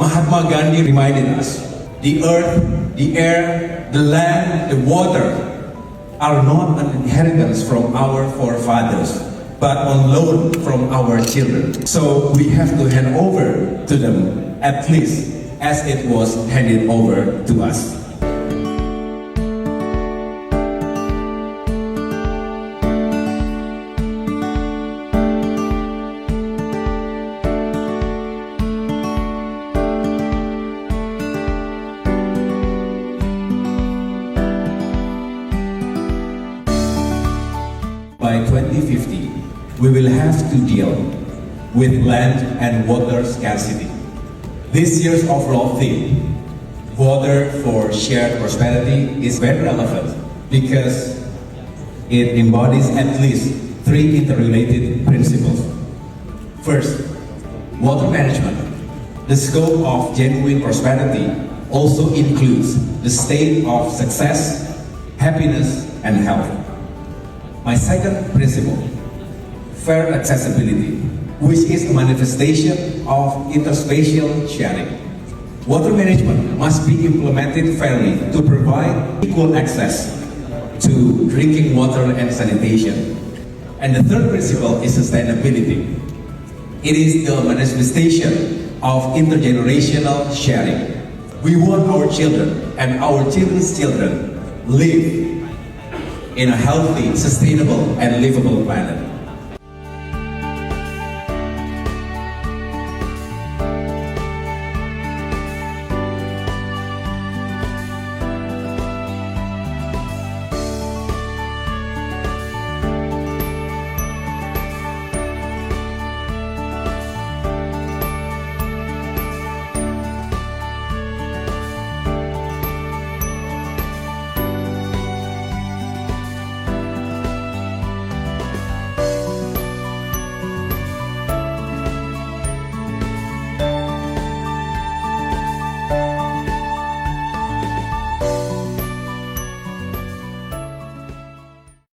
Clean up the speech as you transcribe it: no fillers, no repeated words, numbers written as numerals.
Mahatma Gandhi reminded us, the earth, the air, the land, the water are not an inheritance from our forefathers, but on loan from our children. So we have to hand over to them at least as it was handed over to us. By 2050, we will have to deal with land and water scarcity. This year's overall theme, Water for Shared Prosperity, is very relevant because it embodies at least three interrelated principles. First, water management. The scope of genuine prosperity also includes the state of success, happiness, and health. My second principle, fair accessibility, which is a manifestation of interspatial sharing. Water management must be implemented fairly to provide equal access to drinking water and sanitation. And the third principle is sustainability. It is the manifestation of intergenerational sharing. We want our children and our children's children live in a healthy, sustainable, and livable planet.